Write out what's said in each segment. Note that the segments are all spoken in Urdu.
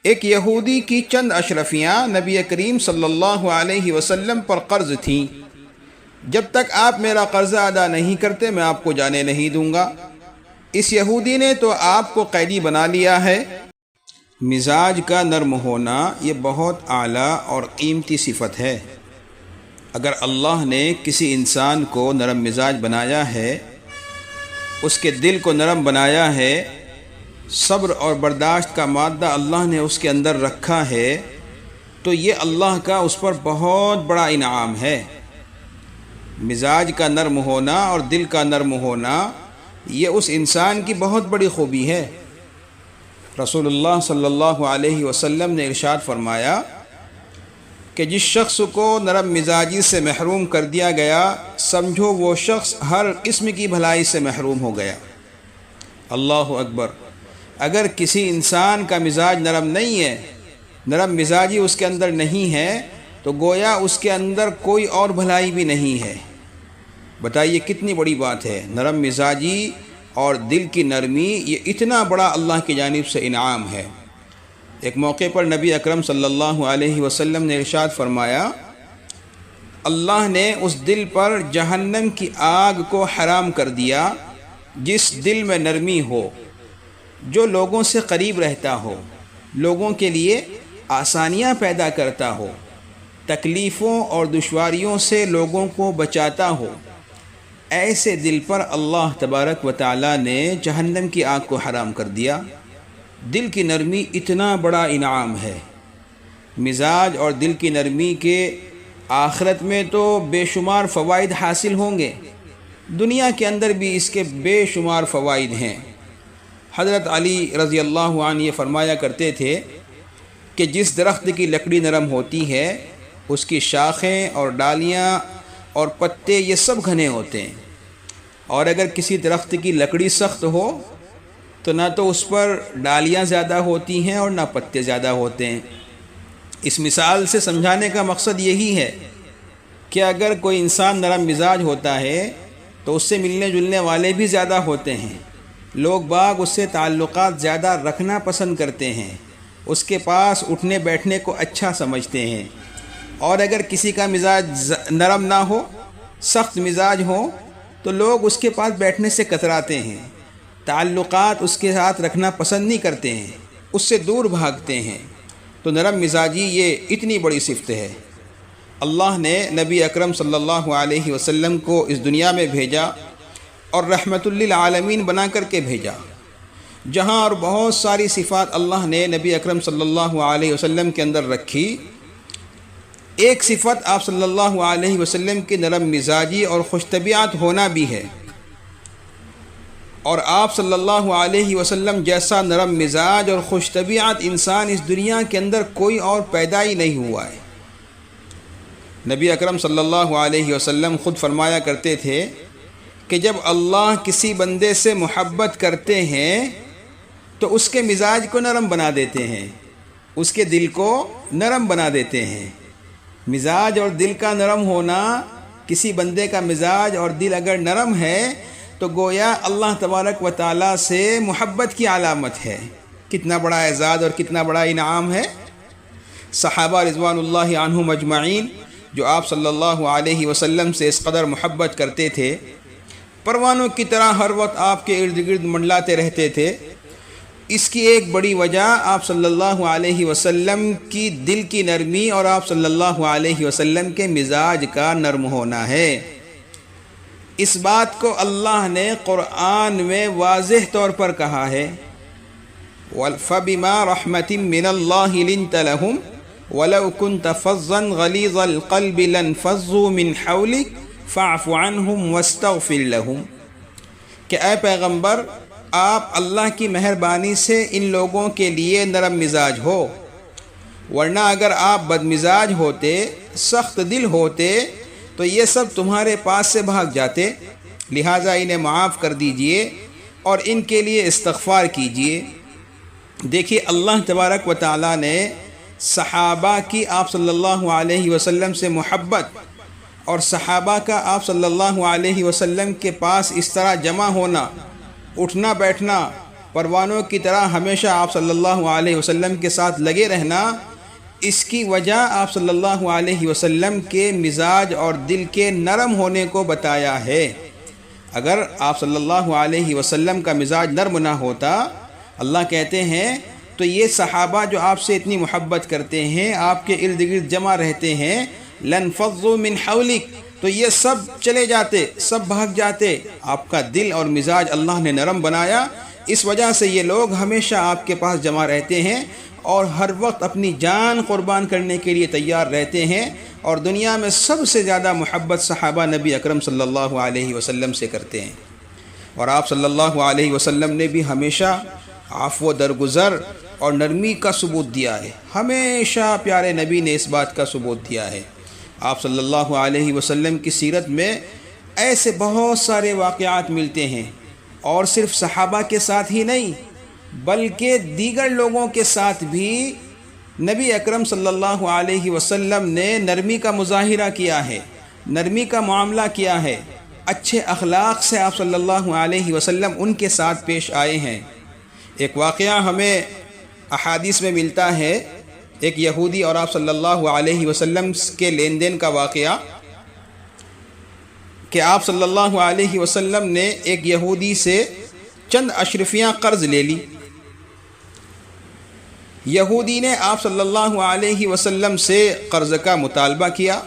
ایک یہودی کی چند اشرفیاں نبی کریم صلی اللہ علیہ وسلم پر قرض تھیں۔ جب تک آپ میرا قرضہ ادا نہیں کرتے میں آپ کو جانے نہیں دوں گا۔ اس یہودی نے تو آپ کو قیدی بنا لیا ہے۔ مزاج کا نرم ہونا یہ بہت اعلیٰ اور قیمتی صفت ہے۔ اگر اللہ نے کسی انسان کو نرم مزاج بنایا ہے، اس کے دل کو نرم بنایا ہے، صبر اور برداشت کا مادہ اللہ نے اس کے اندر رکھا ہے، تو یہ اللہ کا اس پر بہت بڑا انعام ہے۔ مزاج کا نرم ہونا اور دل کا نرم ہونا یہ اس انسان کی بہت بڑی خوبی ہے۔ رسول اللہ صلی اللہ علیہ وسلم نے ارشاد فرمایا کہ جس شخص کو نرم مزاجی سے محروم کر دیا گیا، سمجھو وہ شخص ہر قسم کی بھلائی سے محروم ہو گیا۔ اللہ اکبر! اگر کسی انسان کا مزاج نرم نہیں ہے، نرم مزاجی اس کے اندر نہیں ہے، تو گویا اس کے اندر کوئی اور بھلائی بھی نہیں ہے۔ بتائیے کتنی بڑی بات ہے۔ نرم مزاجی اور دل کی نرمی یہ اتنا بڑا اللہ کی جانب سے انعام ہے۔ ایک موقع پر نبی اکرم صلی اللہ علیہ وسلم نے ارشاد فرمایا، اللہ نے اس دل پر جہنم کی آگ کو حرام کر دیا جس دل میں نرمی ہو، جو لوگوں سے قریب رہتا ہو، لوگوں کے لیے آسانیاں پیدا کرتا ہو، تکلیفوں اور دشواریوں سے لوگوں کو بچاتا ہو، ایسے دل پر اللہ تبارک و تعالی نے جہنم کی آگ کو حرام کر دیا۔ دل کی نرمی اتنا بڑا انعام ہے۔ مزاج اور دل کی نرمی کے آخرت میں تو بے شمار فوائد حاصل ہوں گے، دنیا کے اندر بھی اس کے بے شمار فوائد ہیں۔ حضرت علی رضی اللہ عنہ یہ فرمایا کرتے تھے کہ جس درخت کی لکڑی نرم ہوتی ہے، اس کی شاخیں اور ڈالیاں اور پتے یہ سب گھنے ہوتے ہیں، اور اگر کسی درخت کی لکڑی سخت ہو تو نہ تو اس پر ڈالیاں زیادہ ہوتی ہیں اور نہ پتے زیادہ ہوتے ہیں۔ اس مثال سے سمجھانے کا مقصد یہی ہے کہ اگر کوئی انسان نرم مزاج ہوتا ہے تو اس سے ملنے جلنے والے بھی زیادہ ہوتے ہیں، لوگ باغ اس سے تعلقات زیادہ رکھنا پسند کرتے ہیں، اس کے پاس اٹھنے بیٹھنے کو اچھا سمجھتے ہیں۔ اور اگر کسی کا مزاج نرم نہ ہو، سخت مزاج ہو، تو لوگ اس کے پاس بیٹھنے سے کتراتے ہیں، تعلقات اس کے ساتھ رکھنا پسند نہیں کرتے ہیں، اس سے دور بھاگتے ہیں۔ تو نرم مزاجی یہ اتنی بڑی صفت ہے۔ اللہ نے نبی اکرم صلی اللہ علیہ وسلم کو اس دنیا میں بھیجا اور رحمت للعالمین بنا کر کے بھیجا، جہاں اور بہت ساری صفات اللہ نے نبی اکرم صلی اللہ علیہ وسلم کے اندر رکھی، ایک صفت آپ صلی اللہ علیہ وسلم کی نرم مزاجی اور خوش طبیعت ہونا بھی ہے۔ اور آپ صلی اللہ علیہ وسلم جیسا نرم مزاج اور خوش طبیعت انسان اس دنیا کے اندر کوئی اور پیدا ہی نہیں ہوا ہے۔ نبی اکرم صلی اللہ علیہ وسلم خود فرمایا کرتے تھے کہ جب اللہ کسی بندے سے محبت کرتے ہیں تو اس کے مزاج کو نرم بنا دیتے ہیں، اس کے دل کو نرم بنا دیتے ہیں۔ مزاج اور دل کا نرم ہونا، کسی بندے کا مزاج اور دل اگر نرم ہے تو گویا اللہ تبارک و تعالیٰ سے محبت کی علامت ہے۔ کتنا بڑا اعزاز اور کتنا بڑا انعام ہے۔ صحابہ رضوان اللہ عنہم اجمعین جو آپ صلی اللہ علیہ وسلم سے اس قدر محبت کرتے تھے، پروانوں کی طرح ہر وقت آپ کے ارد گرد منڈلاتے رہتے تھے، اس کی ایک بڑی وجہ آپ صلی اللہ علیہ وسلم کی دل کی نرمی اور آپ صلی اللہ علیہ وسلم کے مزاج کا نرم ہونا ہے۔ اس بات کو اللہ نے قرآن میں واضح طور پر کہا ہے، فَبِمَا رَحْمَةٍ مِّنَ اللَّهِ لِنْتَ لَهُمْ وَلَوْ كُنْتَ فَظًّا غَلِيظَ الْقَلْبِ لَانفَضُّوا مِنْ حَوْلِكَ فَاعْفُ عَنْهُمْ وَاسْتَغْفِرْ لَهُمْ کہ اے پیغمبر، آپ اللہ کی مہربانی سے ان لوگوں کے لیے نرم مزاج ہو، ورنہ اگر آپ بد مزاج ہوتے، سخت دل ہوتے تو یہ سب تمہارے پاس سے بھاگ جاتے، لہٰذا انہیں معاف کر دیجئے اور ان کے لیے استغفار کیجئے۔ دیکھیے اللہ تبارک و تعالیٰ نے صحابہ کی آپ صلی اللہ علیہ وسلم سے محبت اور صحابہ کا آپ صلی اللہ علیہ وسلم کے پاس اس طرح جمع ہونا، اٹھنا بیٹھنا پروانوں کی طرح ہمیشہ آپ صلی اللہ علیہ وسلم کے ساتھ لگے رہنا، اس کی وجہ آپ صلی اللہ علیہ وسلم کے مزاج اور دل کے نرم ہونے کو بتایا ہے۔ اگر آپ صلی اللہ علیہ وسلم کا مزاج نرم نہ ہوتا، اللہ کہتے ہیں، تو یہ صحابہ جو آپ سے اتنی محبت کرتے ہیں، آپ کے ارد گرد جمع رہتے ہیں، لَنْفَضُّوا مِنْ حَوْلِكَ، تو یہ سب چلے جاتے، سب بھاگ جاتے۔ آپ کا دل اور مزاج اللہ نے نرم بنایا، اس وجہ سے یہ لوگ ہمیشہ آپ کے پاس جمع رہتے ہیں اور ہر وقت اپنی جان قربان کرنے کے لیے تیار رہتے ہیں، اور دنیا میں سب سے زیادہ محبت صحابہ نبی اکرم صلی اللہ علیہ وسلم سے کرتے ہیں۔ اور آپ صلی اللہ علیہ وسلم نے بھی ہمیشہ عفو و درگزر اور نرمی کا ثبوت دیا ہے، ہمیشہ پیارے نبی نے اس بات کا ثبوت دیا ہے۔ آپ صلی اللہ علیہ وسلم کی سیرت میں ایسے بہت سارے واقعات ملتے ہیں، اور صرف صحابہ کے ساتھ ہی نہیں بلکہ دیگر لوگوں کے ساتھ بھی نبی اکرم صلی اللہ علیہ وسلم نے نرمی کا مظاہرہ کیا ہے، نرمی کا معاملہ کیا ہے، اچھے اخلاق سے آپ صلی اللہ علیہ وسلم ان کے ساتھ پیش آئے ہیں۔ ایک واقعہ ہمیں احادیث میں ملتا ہے، ایک یہودی اور آپ صلی اللہ علیہ وسلم کے لین دین کا واقعہ، کہ آپ صلی اللہ علیہ وسلم نے ایک یہودی سے چند اشرفیاں قرض لے لی۔ یہودی نے آپ صلی اللہ علیہ وسلم سے قرض کا مطالبہ کیا،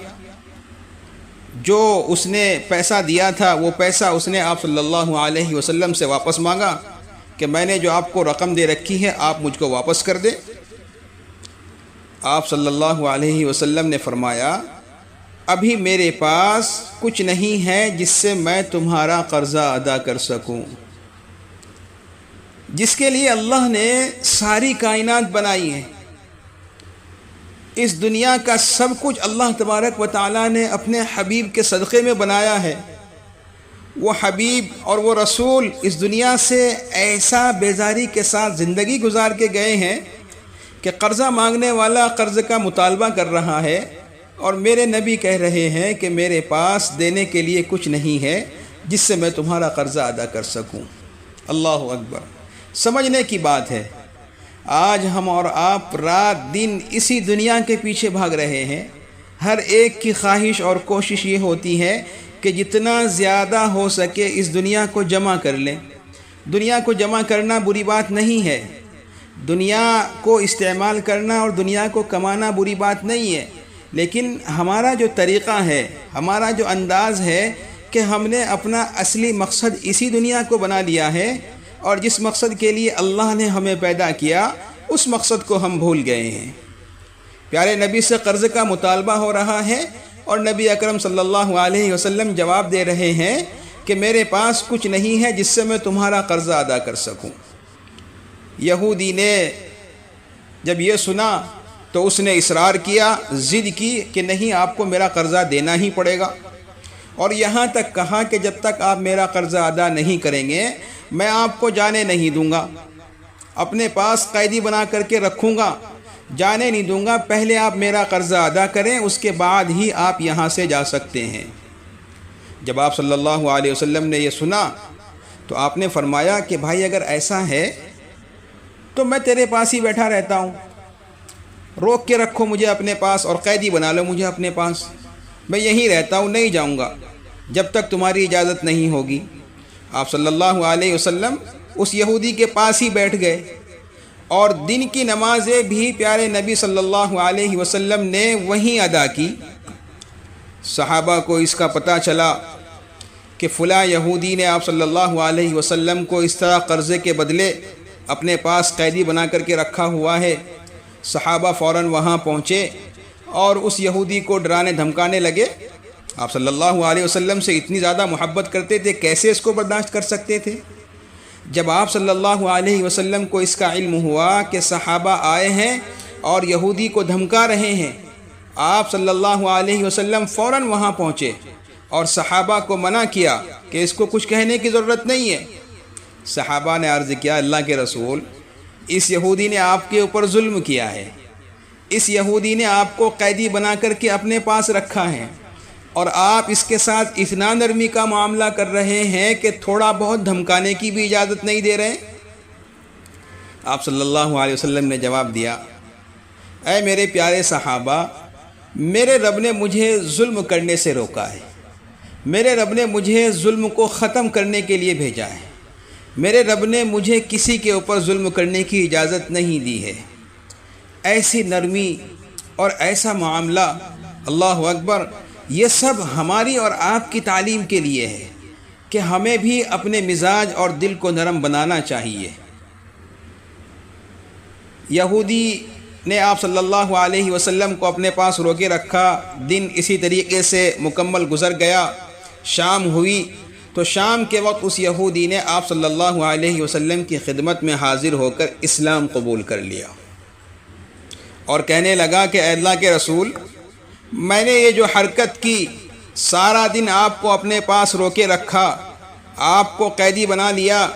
جو اس نے پیسہ دیا تھا وہ پیسہ اس نے آپ صلی اللہ علیہ وسلم سے واپس مانگا کہ میں نے جو آپ کو رقم دے رکھی ہے آپ مجھ کو واپس کر دیں۔ آپ صلی اللہ علیہ وسلم نے فرمایا، ابھی میرے پاس کچھ نہیں ہے جس سے میں تمہارا قرضہ ادا کر سکوں۔ جس کے لیے اللہ نے ساری کائنات بنائی ہے، اس دنیا کا سب کچھ اللہ تبارک و تعالیٰ نے اپنے حبیب کے صدقے میں بنایا ہے۔ وہ حبیب اور وہ رسول اس دنیا سے ایسا بیزاری کے ساتھ زندگی گزار کے گئے ہیں کہ قرضہ مانگنے والا قرض کا مطالبہ کر رہا ہے، اور میرے نبی کہہ رہے ہیں کہ میرے پاس دینے کے لیے کچھ نہیں ہے جس سے میں تمہارا قرضہ ادا کر سکوں۔ اللہ اکبر! سمجھنے کی بات ہے، آج ہم اور آپ رات دن اسی دنیا کے پیچھے بھاگ رہے ہیں۔ ہر ایک کی خواہش اور کوشش یہ ہوتی ہے کہ جتنا زیادہ ہو سکے اس دنیا کو جمع کر لیں۔ دنیا کو جمع کرنا بری بات نہیں ہے، دنیا کو استعمال کرنا اور دنیا کو کمانا بری بات نہیں ہے، لیکن ہمارا جو طریقہ ہے، ہمارا جو انداز ہے کہ ہم نے اپنا اصلی مقصد اسی دنیا کو بنا لیا ہے، اور جس مقصد کے لیے اللہ نے ہمیں پیدا کیا اس مقصد کو ہم بھول گئے ہیں۔ پیارے نبی سے قرض کا مطالبہ ہو رہا ہے، اور نبی اکرم صلی اللہ علیہ وسلم جواب دے رہے ہیں کہ میرے پاس کچھ نہیں ہے جس سے میں تمہارا قرضہ ادا کر سکوں۔ یہودی نے جب یہ سنا تو اس نے اصرار کیا، ضد کی کہ نہیں، آپ کو میرا قرضہ دینا ہی پڑے گا، اور یہاں تک کہا کہ جب تک آپ میرا قرضہ ادا نہیں کریں گے میں آپ کو جانے نہیں دوں گا، اپنے پاس قیدی بنا کر کے رکھوں گا، جانے نہیں دوں گا، پہلے آپ میرا قرضہ ادا کریں، اس کے بعد ہی آپ یہاں سے جا سکتے ہیں۔ جب آپ صلی اللہ علیہ وسلم نے یہ سنا تو آپ نے فرمایا کہ بھائی اگر ایسا ہے تو میں تیرے پاس ہی بیٹھا رہتا ہوں، روک کے رکھو مجھے اپنے پاس اور قیدی بنا لو مجھے اپنے پاس، میں یہیں رہتا ہوں، نہیں جاؤں گا جب تک تمہاری اجازت نہیں ہوگی۔ آپ صلی اللہ علیہ وسلم اس یہودی کے پاس ہی بیٹھ گئے، اور دن کی نمازیں بھی پیارے نبی صلی اللہ علیہ وسلم نے وہیں ادا کی۔ صحابہ کو اس کا پتہ چلا کہ فلاں یہودی نے آپ صلی اللہ علیہ وسلم کو اس طرح قرضے کے بدلے اپنے پاس قیدی بنا کر کے رکھا ہوا ہے۔ صحابہ فوراً وہاں پہنچے اور اس یہودی کو ڈرانے دھمکانے لگے۔ آپ صلی اللہ علیہ وسلم سے اتنی زیادہ محبت کرتے تھے، کیسے اس کو برداشت کر سکتے تھے؟ جب آپ صلی اللہ علیہ وسلم کو اس کا علم ہوا کہ صحابہ آئے ہیں اور یہودی کو دھمکا رہے ہیں، آپ صلی اللہ علیہ وسلم فوراً وہاں پہنچے اور صحابہ کو منع کیا کہ اس کو کچھ کہنے کی ضرورت نہیں ہے۔ صحابہ نے عرض کیا، اللہ کے رسول، اس یہودی نے آپ کے اوپر ظلم کیا ہے، اس یہودی نے آپ کو قیدی بنا کر کے اپنے پاس رکھا ہے، اور آپ اس کے ساتھ اتنا نرمی کا معاملہ کر رہے ہیں کہ تھوڑا بہت دھمکانے کی بھی اجازت نہیں دے رہے۔ آپ صلی اللہ علیہ وسلم نے جواب دیا، اے میرے پیارے صحابہ، میرے رب نے مجھے ظلم کرنے سے روکا ہے، میرے رب نے مجھے ظلم کو ختم کرنے کے لیے بھیجا ہے، میرے رب نے مجھے کسی کے اوپر ظلم کرنے کی اجازت نہیں دی ہے۔ ایسی نرمی اور ایسا معاملہ، اللہ اکبر، یہ سب ہماری اور آپ کی تعلیم کے لیے ہے کہ ہمیں بھی اپنے مزاج اور دل کو نرم بنانا چاہیے۔ یہودی نے آپ صلی اللہ علیہ وسلم کو اپنے پاس روکے رکھا، دن اسی طریقے سے مکمل گزر گیا، شام ہوئی تو شام کے وقت اس یہودی نے آپ صلی اللہ علیہ وسلم کی خدمت میں حاضر ہو کر اسلام قبول کر لیا اور کہنے لگا کہ اے اللہ کے رسول، میں نے یہ جو حرکت کی، سارا دن آپ کو اپنے پاس روکے رکھا، آپ کو قیدی بنا لیا،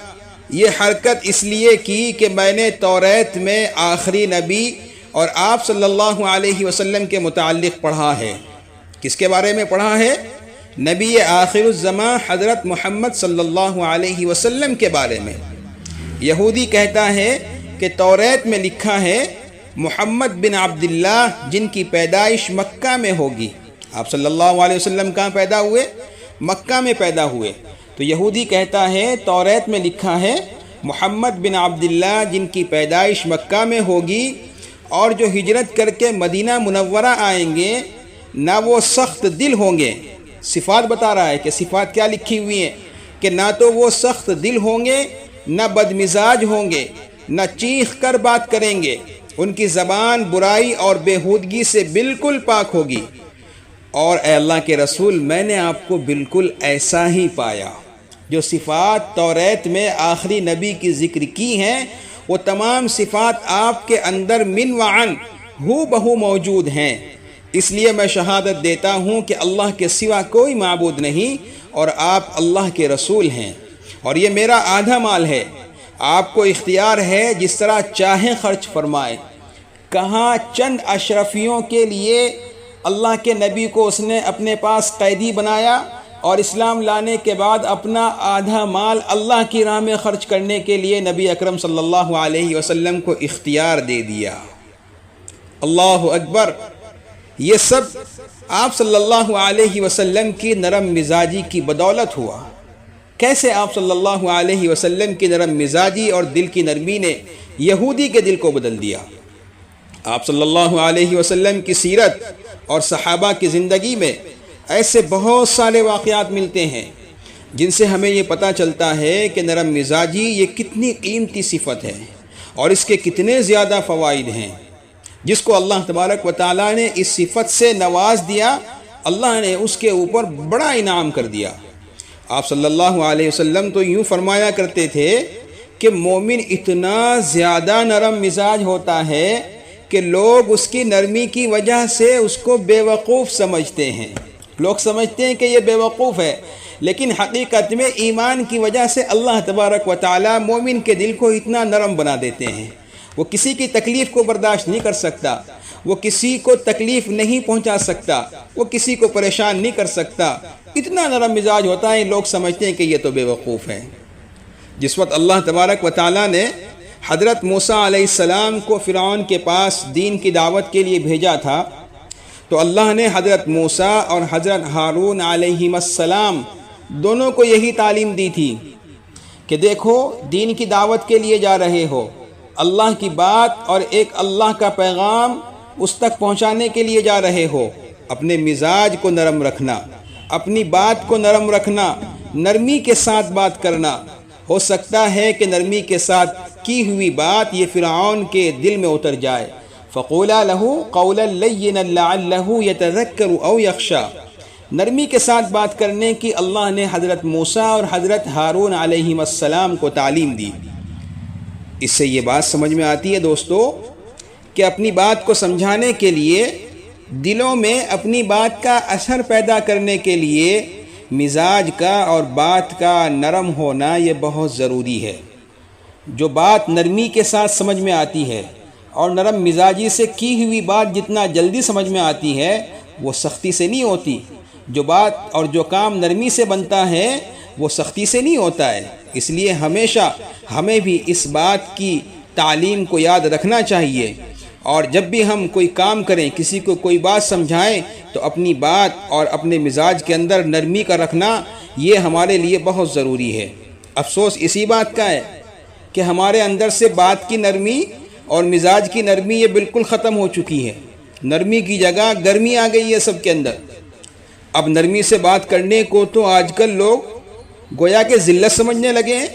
یہ حرکت اس لیے کی کہ میں نے توریت میں آخری نبی اور آپ صلی اللہ علیہ وسلم کے متعلق پڑھا ہے۔ کس کے بارے میں پڑھا ہے؟ نبی آخر الزمان حضرت محمد صلی اللہ علیہ وسلم کے بارے میں۔ یہودی کہتا ہے کہ توریت میں لکھا ہے محمد بن عبداللہ جن کی پیدائش مکہ میں ہوگی۔ آپ صلی اللہ علیہ وسلم کہاں پیدا ہوئے؟ مکہ میں پیدا ہوئے۔ تو یہودی کہتا ہے توریت میں لکھا ہے محمد بن عبداللہ جن کی پیدائش مکہ میں ہوگی، اور جو ہجرت کر کے مدینہ منورہ آئیں گے نہ وہ سخت دل ہوں گے۔ صفات بتا رہا ہے کہ صفات کیا لکھی ہوئی ہیں کہ نہ تو وہ سخت دل ہوں گے، نہ بدمزاج ہوں گے، نہ چیخ کر بات کریں گے، ان کی زبان برائی اور بےہودگی سے بالکل پاک ہوگی۔ اور اے اللہ کے رسول، میں نے آپ کو بالکل ایسا ہی پایا۔ جو صفات توریت میں آخری نبی کی ذکر کی ہیں، وہ تمام صفات آپ کے اندر من وعن ہو بہو موجود ہیں۔ اس لیے میں شہادت دیتا ہوں کہ اللہ کے سوا کوئی معبود نہیں اور آپ اللہ کے رسول ہیں، اور یہ میرا آدھا مال ہے، آپ کو اختیار ہے جس طرح چاہیں خرچ فرمائیں۔ کہاں چند اشرفیوں کے لیے اللہ کے نبی کو اس نے اپنے پاس قیدی بنایا اور اسلام لانے کے بعد اپنا آدھا مال اللہ کی راہ میں خرچ کرنے کے لیے نبی اکرم صلی اللہ علیہ وسلم کو اختیار دے دیا۔ اللہ اکبر! یہ سب آپ صلی اللہ علیہ وسلم کی نرم مزاجی کی بدولت ہوا۔ کیسے آپ صلی اللہ علیہ وسلم کی نرم مزاجی اور دل کی نرمی نے یہودی کے دل کو بدل دیا۔ آپ صلی اللہ علیہ وسلم کی سیرت اور صحابہ کی زندگی میں ایسے بہت سارے واقعات ملتے ہیں جن سے ہمیں یہ پتہ چلتا ہے کہ نرم مزاجی یہ کتنی قیمتی صفت ہے اور اس کے کتنے زیادہ فوائد ہیں۔ جس کو اللہ تبارک و تعالیٰ نے اس صفت سے نواز دیا، اللہ نے اس کے اوپر بڑا انعام کر دیا۔ آپ صلی اللہ علیہ وسلم تو یوں فرمایا کرتے تھے کہ مومن اتنا زیادہ نرم مزاج ہوتا ہے کہ لوگ اس کی نرمی کی وجہ سے اس کو بے وقوف سمجھتے ہیں۔ لوگ سمجھتے ہیں کہ یہ بے وقوف ہے، لیکن حقیقت میں ایمان کی وجہ سے اللہ تبارک و تعالیٰ مومن کے دل کو اتنا نرم بنا دیتے ہیں۔ وہ کسی کی تکلیف کو برداشت نہیں کر سکتا، وہ کسی کو تکلیف نہیں پہنچا سکتا، وہ کسی کو پریشان نہیں کر سکتا، اتنا نرم مزاج ہوتا ہے، لوگ سمجھتے ہیں کہ یہ تو بے وقوف ہے۔ جس وقت اللہ تبارک و تعالیٰ نے حضرت موسیٰ علیہ السلام کو فرعون کے پاس دین کی دعوت کے لیے بھیجا تھا، تو اللہ نے حضرت موسیٰ اور حضرت ہارون علیہ السلام دونوں کو یہی تعلیم دی تھی کہ دیکھو، دین کی دعوت کے لیے جا رہے ہو، اللہ کی بات اور ایک اللہ کا پیغام اس تک پہنچانے کے لیے جا رہے ہو، اپنے مزاج کو نرم رکھنا، اپنی بات کو نرم رکھنا، نرمی کے ساتھ بات کرنا۔ ہو سکتا ہے کہ نرمی کے ساتھ کی ہوئی بات یہ فرعون کے دل میں اتر جائے۔ فَقُولَا لَهُ قَوْلًا لَيِّنًا لَعَلَّهُ يَتَذَكَّرُ أَوْ يَخْشَىٰ۔ نرمی کے ساتھ بات کرنے کی اللہ نے حضرت موسیٰ اور حضرت ہارون علیہ السلام کو تعلیم دی۔ اس سے یہ بات سمجھ میں آتی ہے دوستو کہ اپنی بات کو سمجھانے کے لیے، دلوں میں اپنی بات کا اثر پیدا کرنے کے لیے مزاج کا اور بات کا نرم ہونا یہ بہت ضروری ہے۔ جو بات نرمی کے ساتھ سمجھ میں آتی ہے اور نرم مزاجی سے کی ہوئی بات جتنا جلدی سمجھ میں آتی ہے وہ سختی سے نہیں ہوتی۔ جو بات اور جو کام نرمی سے بنتا ہے وہ سختی سے نہیں ہوتا ہے۔ اس لیے ہمیشہ ہمیں بھی اس بات کی تعلیم کو یاد رکھنا چاہیے، اور جب بھی ہم کوئی کام کریں، کسی کو کوئی بات سمجھائیں، تو اپنی بات اور اپنے مزاج کے اندر نرمی کا رکھنا یہ ہمارے لیے بہت ضروری ہے۔ افسوس اسی بات کا ہے کہ ہمارے اندر سے بات کی نرمی اور مزاج کی نرمی یہ بالکل ختم ہو چکی ہے۔ نرمی کی جگہ گرمی آ گئی ہے سب کے اندر۔ اب نرمی سے بات کرنے کو تو آج کل لوگ گویا کہ ذلت سمجھنے لگے ہیں۔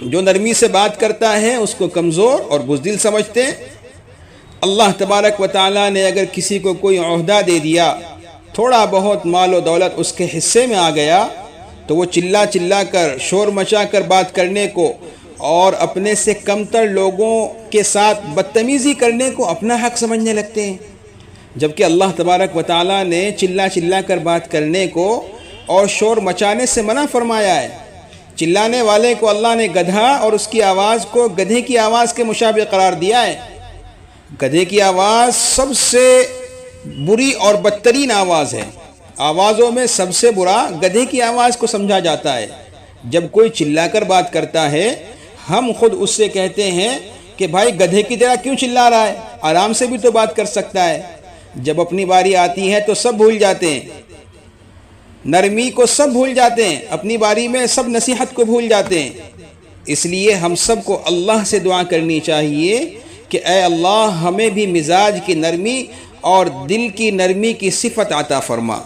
جو نرمی سے بات کرتا ہے اس کو کمزور اور بزدل سمجھتے ہیں۔ اللہ تبارک و تعالیٰ نے اگر کسی کو کوئی عہدہ دے دیا، تھوڑا بہت مال و دولت اس کے حصے میں آ گیا، تو وہ چلا چلا کر، شور مچا کر بات کرنے کو اور اپنے سے کمتر لوگوں کے ساتھ بدتمیزی کرنے کو اپنا حق سمجھنے لگتے ہیں، جبکہ اللہ تبارک و تعالیٰ نے چلا چلا کر بات کرنے کو اور شور مچانے سے منع فرمایا ہے۔ چلانے والے کو اللہ نے گدھا اور اس کی آواز کو گدھے کی آواز کے مشابہ قرار دیا ہے۔ گدھے کی آواز سب سے بری اور بدترین آواز ہے۔ آوازوں میں سب سے برا گدھے کی آواز کو سمجھا جاتا ہے۔ جب کوئی چلا کر بات کرتا ہے، ہم خود اس سے کہتے ہیں کہ بھائی گدھے کی طرح کیوں چلا رہا ہے، آرام سے بھی تو بات کر سکتا ہے۔ جب اپنی باری آتی ہے تو سب بھول جاتے ہیں، نرمی کو سب بھول جاتے ہیں، اپنی باری میں سب نصیحت کو بھول جاتے ہیں۔ اس لیے ہم سب کو اللہ سے دعا کرنی چاہیے کہ اے اللہ ہمیں بھی مزاج کی نرمی اور دل کی نرمی کی صفت عطا فرما۔